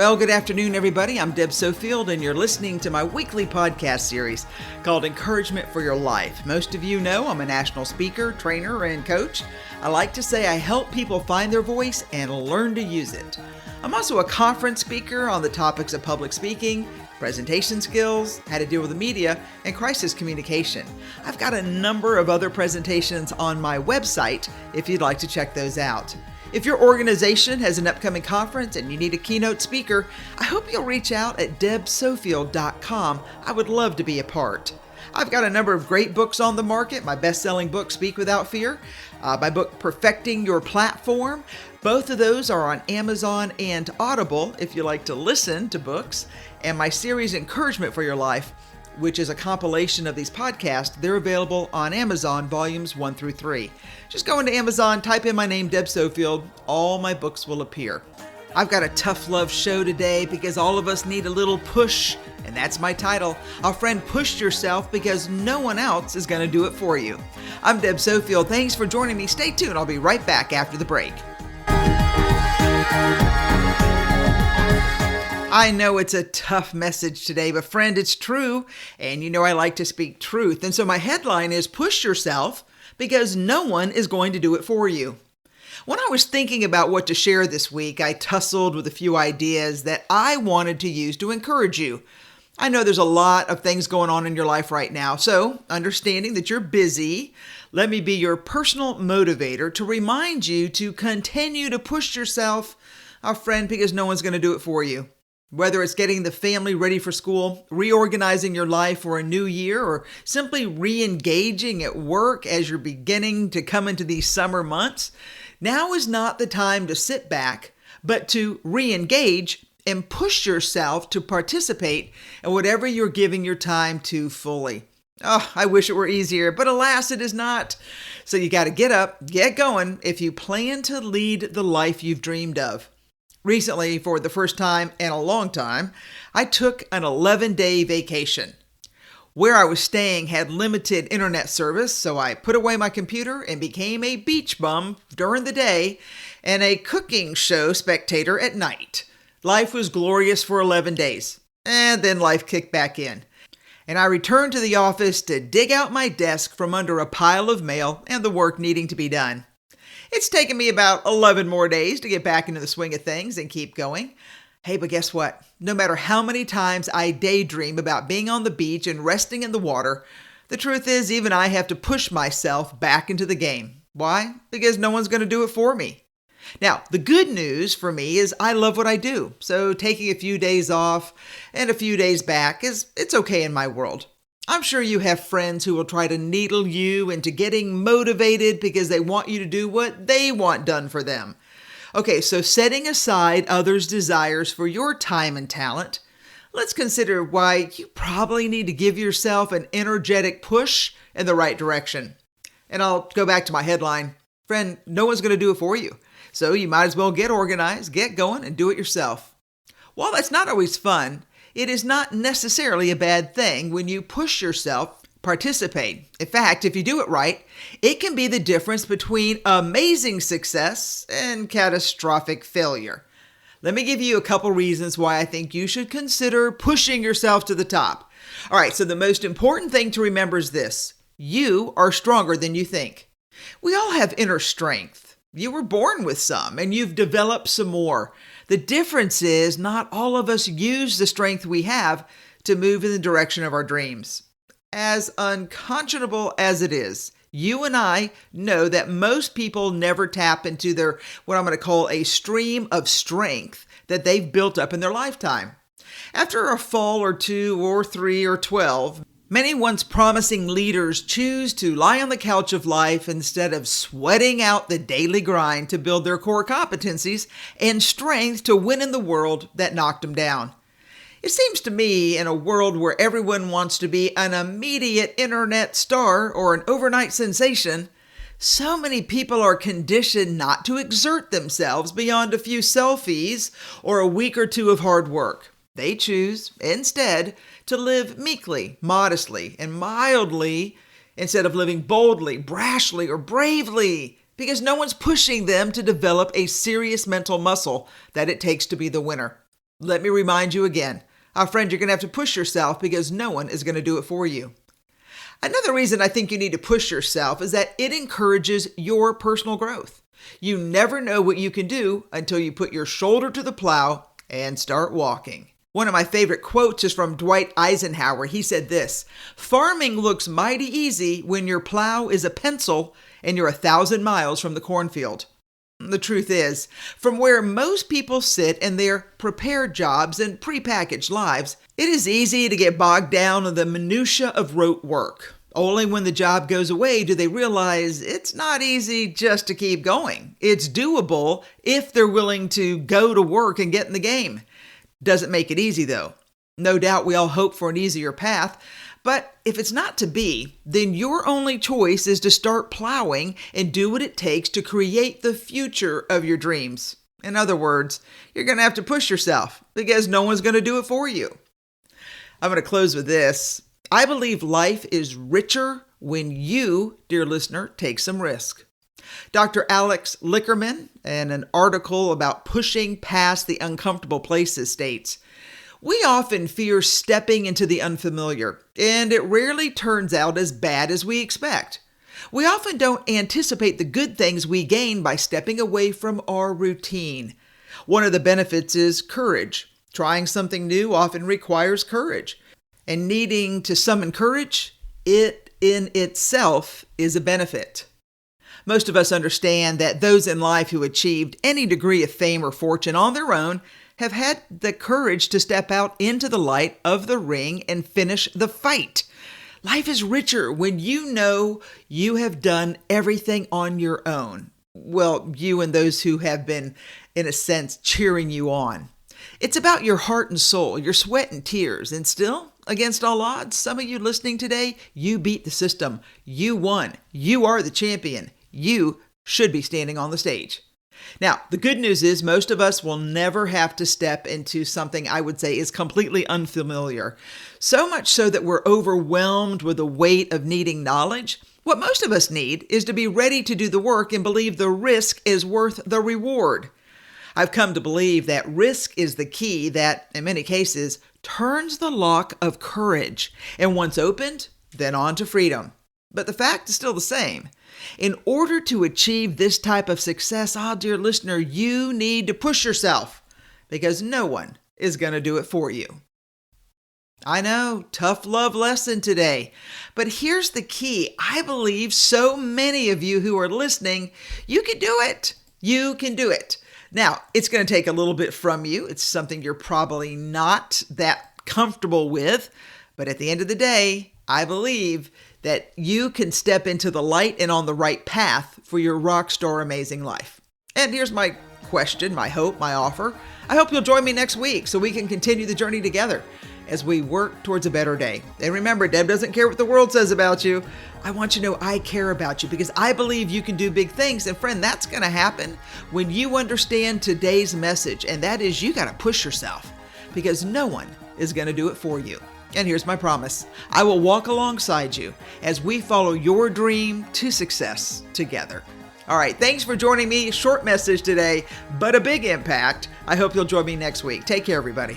Well, good afternoon, everybody. I'm Deb Sofield, and you're listening to my weekly podcast series called Encouragement for Your Life. Most of you know I'm a national speaker, trainer, and coach. I like to say I help people find their voice and learn to use it. I'm also a conference speaker on the topics of public speaking, presentation skills, how to deal with the media, and crisis communication. I've got a number of other presentations on my website if you'd like to check those out. If your organization has an upcoming conference and you need a keynote speaker, I hope you'll reach out at debsofield.com. I would love to be a part. I've got a number of great books on the market. My best-selling book, Speak Without Fear. My book, Perfecting Your Platform. Both of those are on Amazon and Audible if you like to listen to books. And my series, Encouragement for Your Life, which is a compilation of these podcasts, they're available on Amazon, volumes 1 through 3. Just go into Amazon, type in my name, Deb Sofield, all my books will appear. I've got a tough love show today because all of us need a little push, and that's my title. Our friend, Push Yourself, because no one else is going to do it for you. I'm Deb Sofield. Thanks for joining me. Stay tuned. I'll be right back after the break. I know it's a tough message today, but friend, it's true. And you know I like to speak truth. And so my headline is Push Yourself because no one is going to do it for you. When I was thinking about what to share this week, I tussled with a few ideas that I wanted to use to encourage you. I know there's a lot of things going on in your life right now. So understanding that you're busy, let me be your personal motivator to remind you to continue to push yourself, our friend, because no one's going to do it for you. Whether it's getting the family ready for school, reorganizing your life for a new year, or simply re-engaging at work as you're beginning to come into these summer months, now is not the time to sit back, but to re-engage and push yourself to participate in whatever you're giving your time to fully. Oh, I wish it were easier, but alas, it is not. So you got to get up, get going if you plan to lead the life you've dreamed of. Recently, for the first time in a long time, I took an 11-day vacation. Where I was staying had limited internet service, so I put away my computer and became a beach bum during the day and a cooking show spectator at night. Life was glorious for 11 days, and then life kicked back in. And I returned to the office to dig out my desk from under a pile of mail and the work needing to be done. It's taken me about 11 more days to get back into the swing of things and keep going. Hey, but guess what? No matter how many times I daydream about being on the beach and resting in the water, the truth is even I have to push myself back into the game. Why? Because no one's going to do it for me. Now, the good news for me is I love what I do. So taking a few days off and a few days back it's okay in my world. I'm sure you have friends who will try to needle you into getting motivated because they want you to do what they want done for them. Okay, so setting aside others' desires for your time and talent, let's consider why you probably need to give yourself an energetic push in the right direction. And I'll go back to my headline. Friend, no one's going to do it for you. So you might as well get organized, get going, and do it yourself. While that's not always fun, it is not necessarily a bad thing when you push yourself, participate. In fact, if you do it right, it can be the difference between amazing success and catastrophic failure. Let me give you a couple reasons why I think you should consider pushing yourself to the top. All right, so the most important thing to remember is this. You are stronger than you think. We all have inner strength. You were born with some, and you've developed some more. The difference is not all of us use the strength we have to move in the direction of our dreams. As unconscionable as it is, you and I know that most people never tap into their, what I'm going to call a stream of strength that they've built up in their lifetime. After a fall or 2 or 3 or 12, many once promising leaders choose to lie on the couch of life instead of sweating out the daily grind to build their core competencies and strength to win in the world that knocked them down. It seems to me in a world where everyone wants to be an immediate internet star or an overnight sensation, so many people are conditioned not to exert themselves beyond a few selfies or a week or 2 of hard work. They choose, instead, to live meekly, modestly, and mildly instead of living boldly, brashly, or bravely, because no one's pushing them to develop a serious mental muscle that it takes to be the winner. Let me remind you again. Our friend, you're going to have to push yourself because no one is going to do it for you. Another reason I think you need to push yourself is that it encourages your personal growth. You never know what you can do until you put your shoulder to the plow and start walking. One of my favorite quotes is from Dwight Eisenhower. He said this: "Farming looks mighty easy when your plow is a pencil and you're 1,000 miles from the cornfield." The truth is, from where most people sit in their prepared jobs and prepackaged lives, it is easy to get bogged down in the minutia of rote work. Only when the job goes away do they realize it's not easy just to keep going. It's doable if they're willing to go to work and get in the game. Doesn't make it easy though. No doubt we all hope for an easier path, but if it's not to be, then your only choice is to start plowing and do what it takes to create the future of your dreams. In other words, you're going to have to push yourself because no one's going to do it for you. I'm going to close with this. I believe life is richer when you, dear listener, take some risk. Dr. Alex Lickerman, in an article about pushing past the uncomfortable places, states, "We often fear stepping into the unfamiliar, and it rarely turns out as bad as we expect. We often don't anticipate the good things we gain by stepping away from our routine. One of the benefits is courage. Trying something new often requires courage, and needing to summon courage, it in itself is a benefit." Most of us understand that those in life who achieved any degree of fame or fortune on their own have had the courage to step out into the light of the ring and finish the fight. Life is richer when you know you have done everything on your own. Well, you and those who have been, in a sense, cheering you on. It's about your heart and soul, your sweat and tears, and still, against all odds, some of you listening today, you beat the system. You won. You are the champion. You should be standing on the stage. Now, the good news is most of us will never have to step into something I would say is completely unfamiliar. So much so that we're overwhelmed with the weight of needing knowledge. What most of us need is to be ready to do the work and believe the risk is worth the reward. I've come to believe that risk is the key that, in many cases, turns the lock of courage. And once opened, then on to freedom. But the fact is still the same. In order to achieve this type of success, dear listener, you need to push yourself because no one is going to do it for you. I know, tough love lesson today, but here's the key. I believe so many of you who are listening, you can do it. You can do it. Now, it's going to take a little bit from you. It's something you're probably not that comfortable with, but at the end of the day, I believe that you can step into the light and on the right path for your rock star amazing life. And here's my question, my hope, my offer. I hope you'll join me next week so we can continue the journey together as we work towards a better day. And remember, Deb doesn't care what the world says about you. I want you to know I care about you because I believe you can do big things. And friend, that's going to happen when you understand today's message. And that is you got to push yourself because no one is going to do it for you. And here's my promise. I will walk alongside you as we follow your dream to success together. All right. Thanks for joining me. Short message today, but a big impact. I hope you'll join me next week. Take care, everybody.